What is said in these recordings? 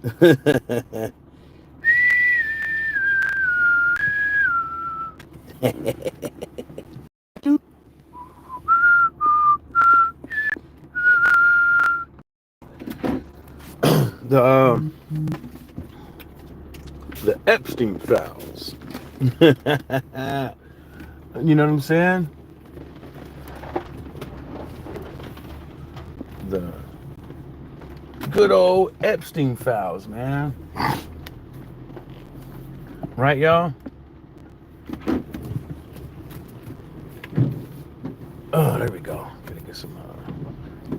the um, the Epstien Files. You know what I'm saying? The good old Epstein Files, man. Right, y'all? Oh, there we go. Gotta get some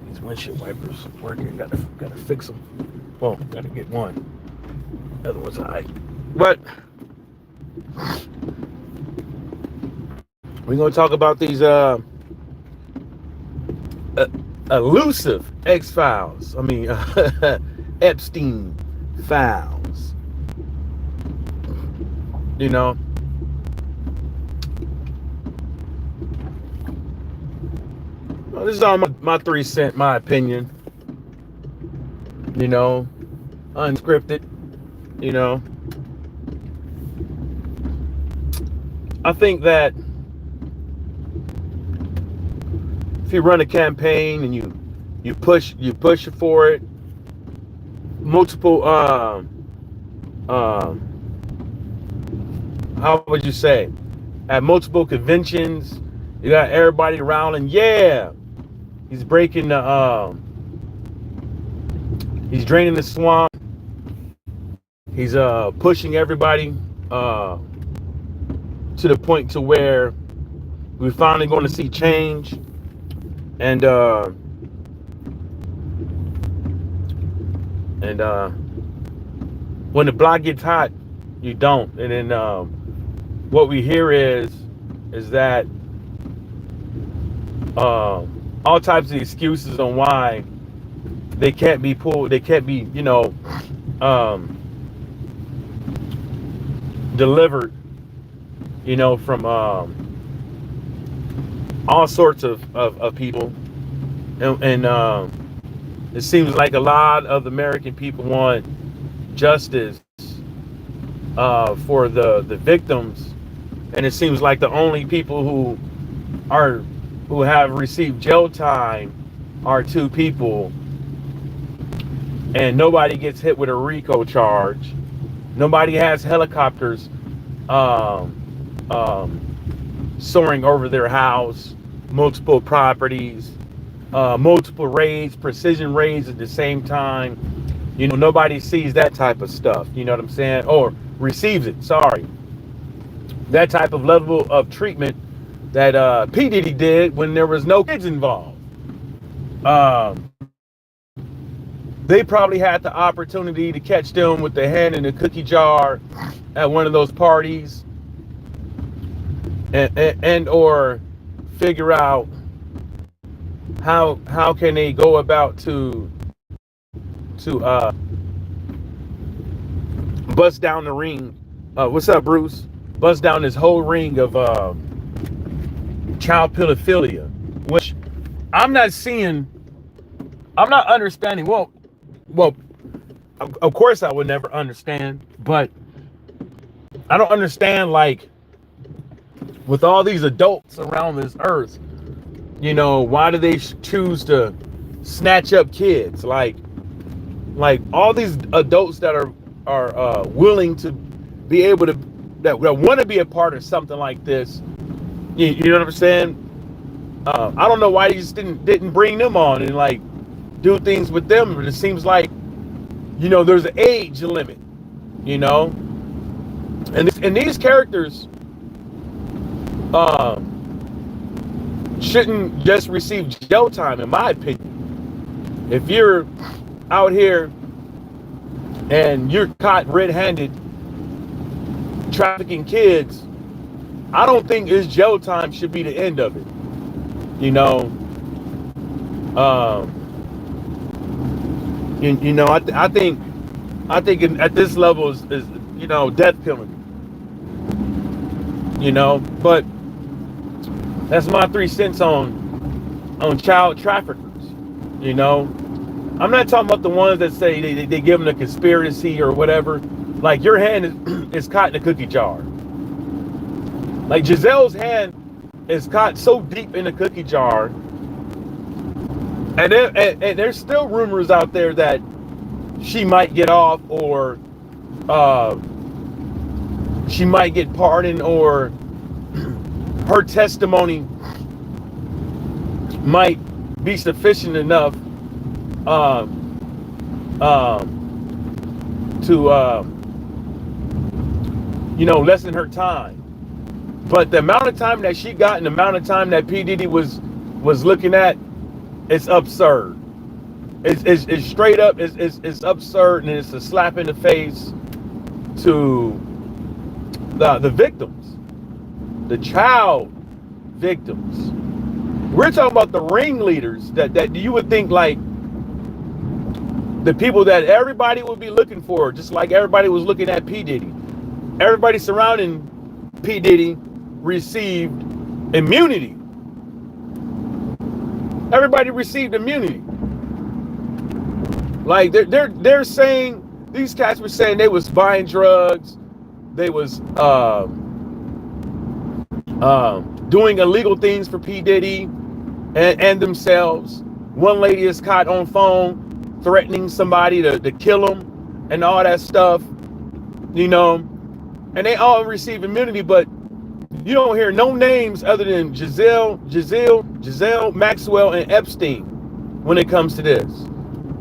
these windshield wipers working. Gotta fix them. Well, gotta get one. The other one's alright. But we're gonna talk about these elusive X Files. I mean, Epstein Files. You know, well, this is all my 3 cent, my opinion. You know, unscripted. You know, I think that if you run a campaign and you push for it, multiple how would you say, at multiple conventions, you got everybody around, and yeah, he's breaking the he's draining the swamp, he's pushing everybody to the point to where we're finally going to see change. And when the block gets hot, you don't. And then what we hear is that all types of excuses on why they can't be pulled, they can't be, delivered, from all sorts of people. And it seems like a lot of American people want justice for the victims, and it seems like the only people who have received jail time are 2 people, and nobody gets hit with a RICO charge. Nobody has helicopters soaring over their house, multiple properties, multiple raids, precision raids at the same time. Nobody sees that type of stuff. You know what I'm saying? Or receives it. Sorry. That type of level of treatment that P. Diddy did when there was no kids involved. They probably had the opportunity to catch them with their hand in a cookie jar at one of those parties, and or figure out how can they go about to bust down the ring. What's up, Bruce? Bust down this whole ring of child pedophilia, which I'm not understanding. Well, of course I would never understand, but I don't understand, like, with all these adults around this earth, why do they choose to snatch up kids? Like all these adults that are willing to be able to, that want to be a part of something like this. You know what I'm saying? I don't know why you just didn't bring them on and like do things with them. But it seems like, there's an age limit, and these characters shouldn't just receive jail time, in my opinion. If you're out here and you're caught red-handed trafficking kids, I don't think his jail time should be the end of it. I think at this level is death penalty. But that's my 3 cents on child traffickers. I'm not talking about the ones that say they give them a conspiracy or whatever. Like your hand is caught in a cookie jar. Like Giselle's hand is caught so deep in the cookie jar. And there's still rumors out there that she might get off, or she might get pardoned, or her testimony might be sufficient enough to lessen her time. But the amount of time that she got and the amount of time that P. Diddy was looking at, it's absurd. It's straight up, it's absurd, and it's a slap in the face to the victims, the child victims. We're talking about the ringleaders that you would think, like, the people that everybody would be looking for, just like everybody was looking at P. Diddy. Everybody surrounding P. Diddy received immunity. Everybody received immunity. Like they're saying, these cats were saying they was buying drugs, they was doing illegal things for P. Diddy and themselves. One lady is caught on phone threatening somebody to kill him and all that stuff, and they all receive immunity, but you don't hear no names other than Giselle, Maxwell, and Epstein when it comes to this.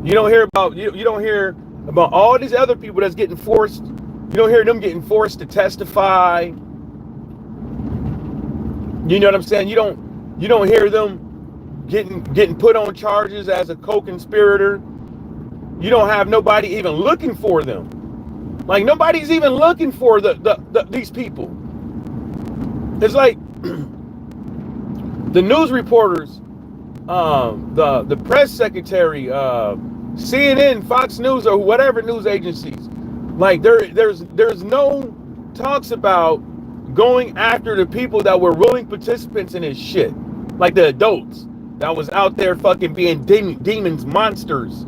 You don't hear about you don't hear about all these other people that's getting forced. You don't hear them getting forced to testify. You know what I'm saying? You don't hear them getting put on charges as a co-conspirator. You don't have nobody even looking for them. Like, nobody's even looking for these people. It's like the news reporters, the press secretary, CNN, Fox News, or whatever news agencies. Like there's no talks about going after the people that were willing participants in this shit. Like the adults that was out there fucking being demons, monsters.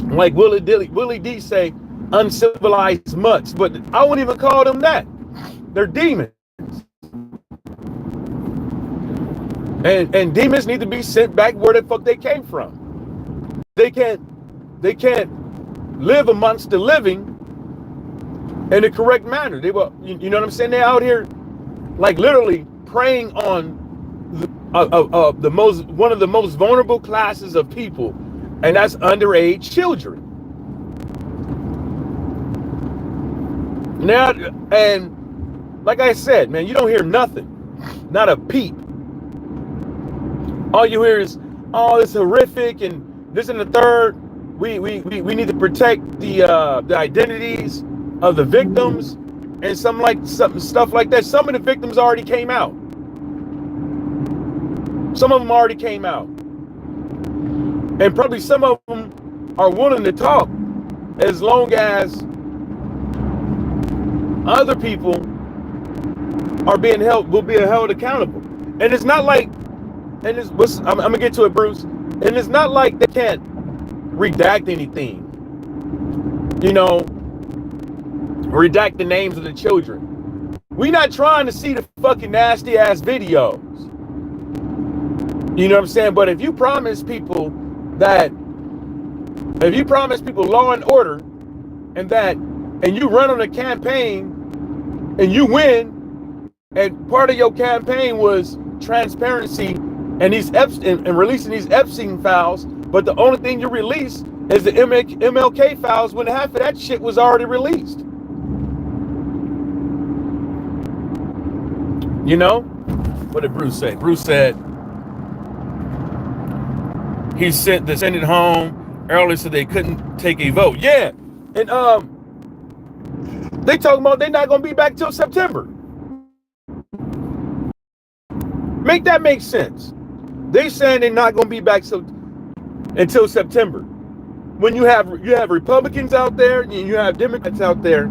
Like Willie D say, uncivilized mutts, but I wouldn't even call them that. They're demons. And demons need to be sent back where the fuck they came from. They can't live amongst the living in the correct manner. They were, you know what I'm saying? They're out here like literally preying on one of the most vulnerable classes of people, and that's underage children. Now, and like I said, man, you don't hear nothing, not a peep. All you hear is, oh, it's horrific, and this and the third. We need to protect the identities of the victims, and some stuff like that. Some of the victims already came out. Some of them already came out, and probably some of them are willing to talk, as long as other people will be held accountable. And it's not like, I'm gonna get to it, Bruce. And it's not like they can't redact anything, redact the names of the children. We're not trying to see the fucking nasty ass videos. You know what I'm saying? But if you promise people law and order, and you run on a campaign and you win, and part of your campaign was transparency and releasing these Epstien files, but the only thing you release is the MLK files when half of that shit was already released. What did Bruce say? Bruce said he sent it home early so they couldn't take a vote. Yeah, and they talking about they're not gonna be back till September. Make that make sense. They saying they're not gonna be back until September. When you have Republicans out there, and you have Democrats out there,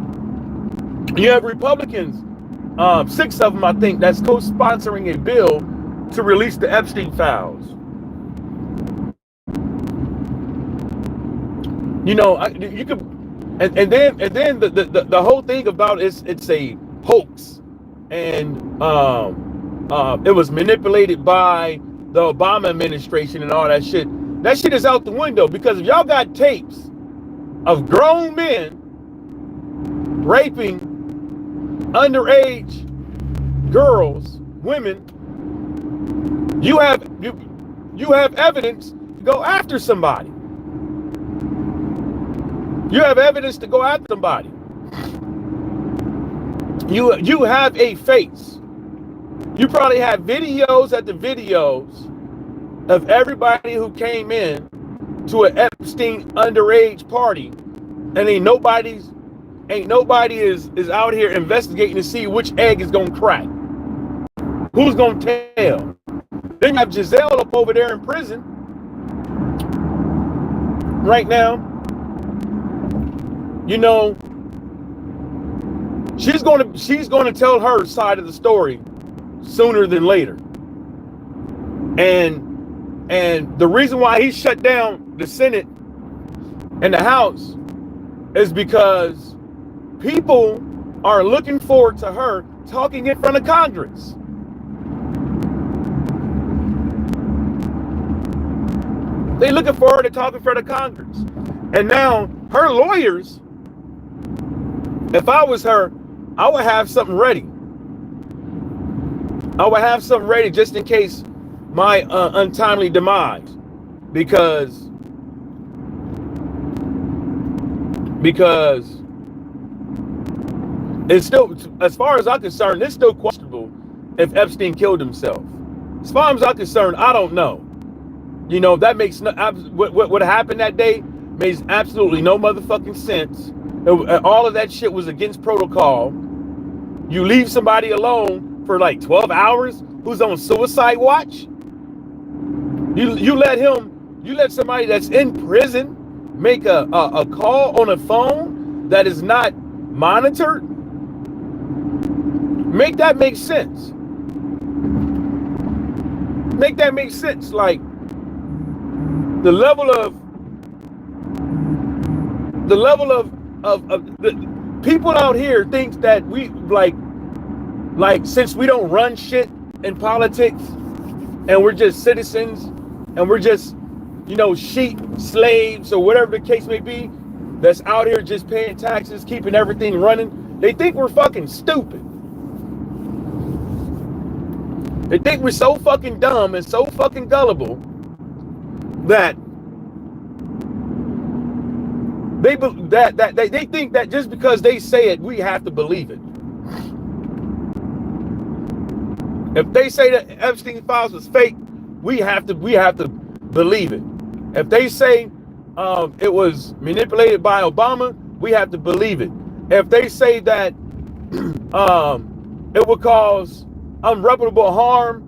you have Republicans, 6 of them, I think, that's co-sponsoring a bill to release the Epstein files. You know, you could, and then the whole thing about it's a hoax, and it was manipulated by the Obama administration and all that shit. That shit is out the window, because if y'all got tapes of grown men raping underage girls, women, you have evidence to go after somebody. You have evidence to go after somebody. You have a face. You probably have videos after videos of everybody who came in to an Epstein underage party, and ain't nobody is out here investigating to see which egg is gonna crack. Who's gonna tell? Then you have Giselle up over there in prison right now. You know, she's gonna tell her side of the story sooner than later. And the reason why he shut down the Senate and the House is because people are looking forward to her talking in front of Congress. They're looking forward to talking in front of Congress. And now her lawyers, if I was her, I would have something ready. I would have something ready just in case my untimely demise, because it's still, as far as I'm concerned, it's still questionable if Epstein killed himself. As far as I'm concerned, I don't know. You know, that makes no, what happened that day makes absolutely no motherfucking sense. All of that shit was against protocol. You leave somebody alone for like 12 hours who's on suicide watch. You let somebody that's in prison make a call on a phone that is not monitored. Make that make sense. Make that make sense. Like the level of the people out here thinks that we like since we don't run shit in politics and we're just citizens and we're just, you know, sheep, slaves, or whatever the case may be, that's out here just paying taxes, keeping everything running, they think we're fucking stupid. They think we're so fucking dumb and so fucking gullible that they think that just because they say it, we have to believe it. If they say that Epstien Files was fake, we have to believe it. If they say it was manipulated by Obama, we have to believe it. If they say that it would cause unreparable harm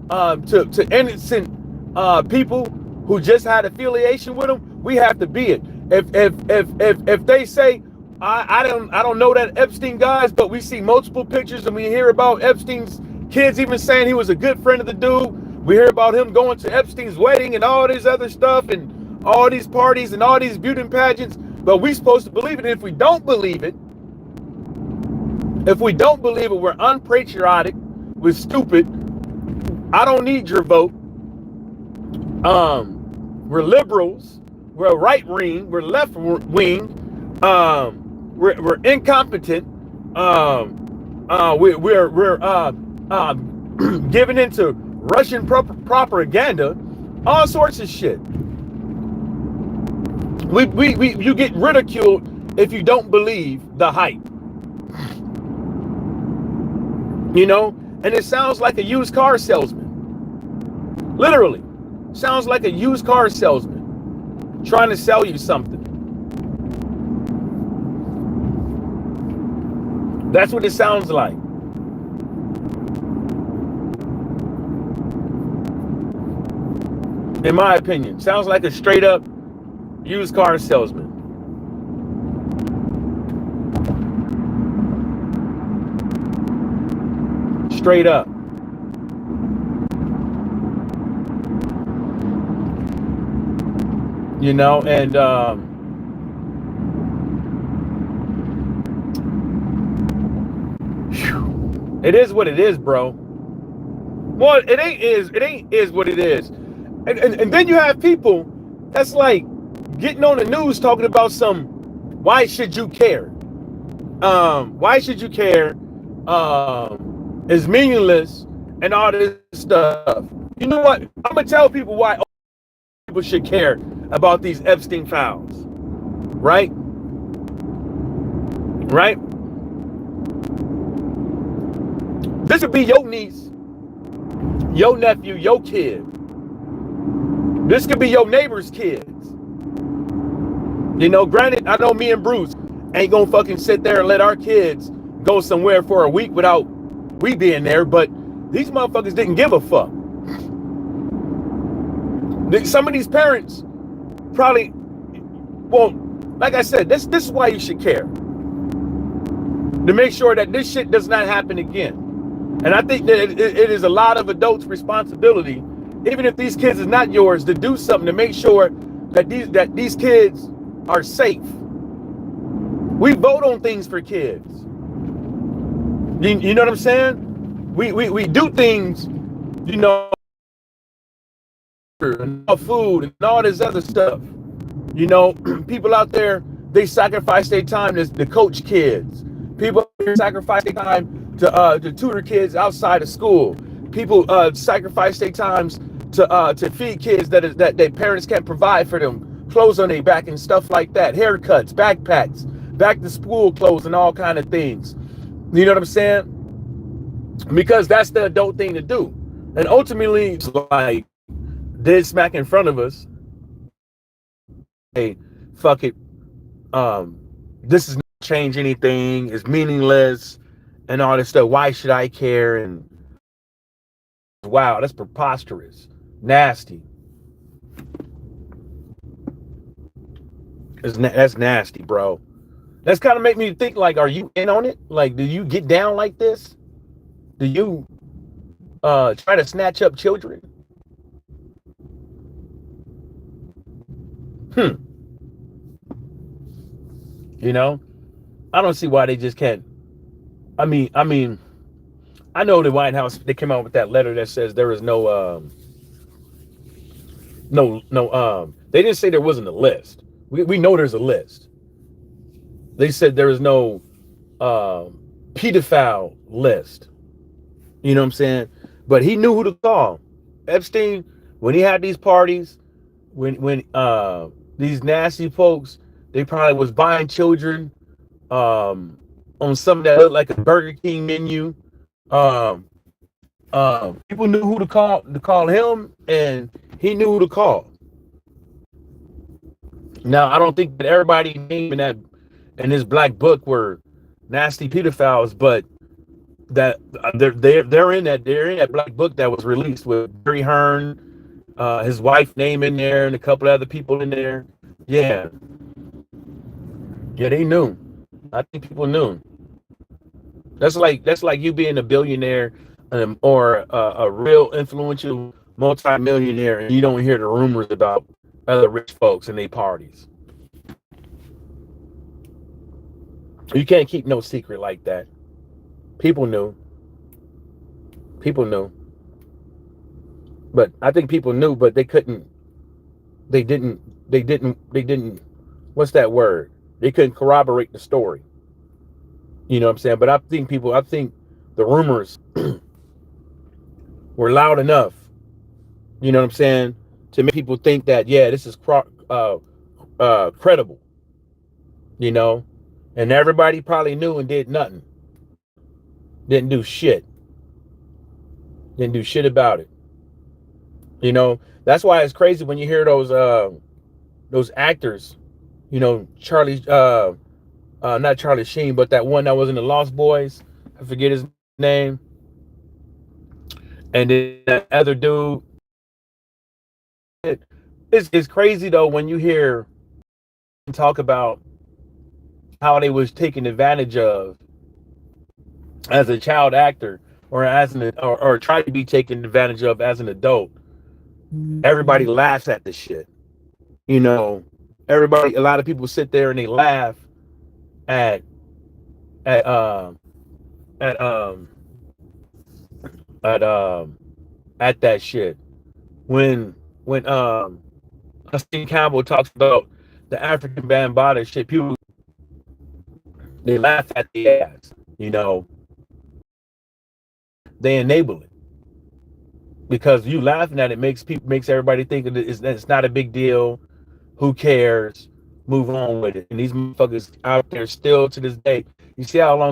to innocent people who just had affiliation with them, we have to be it. If they say I don't know that Epstein guys, but we see multiple pictures and we hear about Epstein's kids even saying he was a good friend of the dude. We hear about him going to Epstein's wedding and all this other stuff and all these parties and all these beauty pageants, but we supposed to believe it. And if we don't believe it, we're unpatriotic, we're stupid. I don't need your vote. We're liberals, we're right wing, we're left wing, we're incompetent, we're giving into Russian propaganda, all sorts of shit. You get ridiculed if you don't believe the hype. You know, and it sounds like a used car salesman. Literally, sounds like a used car salesman trying to sell you something. That's what it sounds like. In my opinion, sounds like a straight up used car salesman. Straight up. You know, and It is what it is, bro. Well, it ain't is what it is. And then you have people that's like getting on the news talking about some why should you care? Why should you care? Is meaningless and all this stuff. You know what? I'm gonna tell people why people should care about these Epstein files. Right? Right? This would be your niece, your nephew, your kid. This could be your neighbor's kids. You know, granted, I know me and Bruce ain't gonna fucking sit there and let our kids go somewhere for a week without we being there, but these motherfuckers didn't give a fuck. Some of these parents probably, well, like I said, this is why you should care. To make sure that this shit does not happen again. And I think that it is a lot of adults' responsibility, even if these kids is not yours, to do something to make sure that these kids are safe. We vote on things for kids. You know what I'm saying? We do things, you know, and food and all this other stuff. You know, people out there, they sacrifice their time to coach kids. People sacrifice their time to tutor kids outside of school. People sacrifice their times to feed kids that their parents can't provide for them, clothes on their back and stuff like that, haircuts, backpacks, back to school clothes and all kind of things. You know what I'm saying? Because that's the adult thing to do. And ultimately, it's like dead smack in front of us. Hey, fuck it. This is not change anything. It's meaningless and all this stuff. Why should I care? And wow, that's preposterous. Nasty. That's nasty, bro. That's kind of make me think, like, are you in on it? Like, do you get down like this? Do you try to snatch up children? You know, I don't see why they just can't. I mean, I know the White House, they came out with that letter that says there is no, they didn't say there wasn't a list. We know there's a list. They said there is no pedophile list. You know what I'm saying? But he knew who to call. Epstein, when he had these parties, when these nasty folks, they probably was buying children on something that looked like a Burger King menu. People knew who to call him, and he knew who to call. Now, I don't think that everybody named in this black book were nasty pedophiles, but that they're in that black book that was released with Barry Hearn, his wife name in there, and a couple of other people in there. Yeah, they knew. I think people knew. That's like you being a billionaire or a real influential multi-millionaire, and you don't hear the rumors about other rich folks and their parties. You can't keep no secret like that. People knew. But I think people knew, but they couldn't. They didn't. What's that word? They couldn't corroborate the story. You know what I'm saying? But I think the rumors were loud enough, you know what I'm saying, to make people think that, yeah, this is credible, you know, and everybody probably knew and did nothing. Didn't do shit about it. You know, that's why it's crazy when you hear those actors, you know, not Charlie Sheen, but that one that was in the Lost Boys. I forget his name. And then that other dude. It's crazy though when you hear talk about how they was taken advantage of as a child actor or or tried to be taken advantage of as an adult. Everybody laughs at this shit. You know, a lot of people sit there and they laugh at at that shit. When Epstien Campbell talks about the African Bambaataa shit, people, they laugh at the ass, you know, they enable it because you laughing at it makes everybody think it's not a big deal. Who cares? Move on with it. And these motherfuckers out there still to this day. You see how long